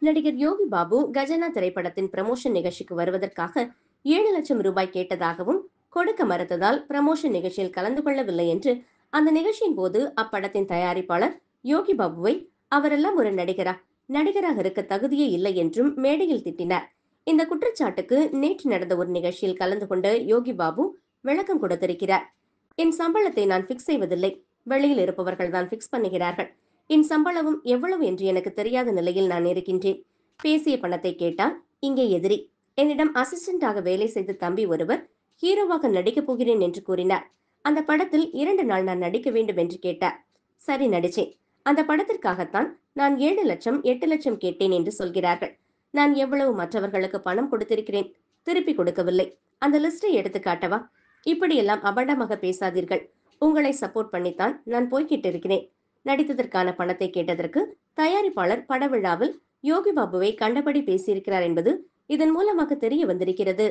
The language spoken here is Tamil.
நடிகர் யோகி பாபு கஜனா திரைப்படத்தின் ப்ரமோஷன் நிகழ்ச்சிக்கு வருவதற்காக 7 லட்சம் ரூபாய் கேட்டதாகவும் கொடுக்க மறுத்ததால் ப்ரமோஷன் நிகழ்ச்சியில் கலந்து கொள்ளவில்லை என்று அந்த நிகழ்ச்சியின் போது அப்படத்தின் தயாரிப்பாளர் யோகி பாபுவை அவரெல்லாம் ஒரு நடிகரா, நடிகராக இருக்க தகுதியே இல்லை என்றும் மேடையில் திட்டினார். இந்த குற்றச்சாட்டுக்கு நேற்று நடந்த ஒரு நிகழ்ச்சியில் கலந்து கொண்ட யோகி பாபு விளக்கம் கொடுத்திருக்கிறார். என் சம்பளத்தை நான் பிக்ஸ் செய்வதில்லை, வெளியில் இருப்பவர்கள் தான் பிக்ஸ் பண்ணுகிறார்கள். என் சம்பளமும் எவ்வளவு என்று எனக்கு தெரியாத நிலையில் நான் இருக்கின்றேன். பேசிய பணத்தை கேட்டால் இங்கே எதிரி. என்னிடம் அசிஸ்டண்டாக வேலை செய்த தம்பி ஒருவர் ஹீரோவாக நடிக்கப் போகிறேன் என்று கூறினார். அந்த படத்தில் 2 நாள் நான் நடிக்க வேண்டும் என்று கேட்டார். சரி, நடிச்சேன். அந்த படத்திற்காகத்தான் நான் 7 லட்சம் 8 லட்சம் கேட்டேன் என்று சொல்கிறார்கள். நான் எவ்வளவு மற்றவர்களுக்கு பணம் கொடுத்திருக்கிறேன், திருப்பி கொடுக்கவில்லை. அந்த லிஸ்டை எடுத்து காட்டவா? இப்படியெல்லாம் அபண்டமாக பேசாதீர்கள். உங்களை சப்போர்ட் பண்ணித்தான் நான் போய்கிட்டு இருக்கிறேன். நடித்ததற்கான பணத்தை கேட்டதற்கு தயாரிப்பாளர் பட விழாவில் யோகி பாபுவை கண்டபடி பேசியிருக்கிறார் என்பது இதன் மூலமாக தெரிய வந்திருக்கிறது.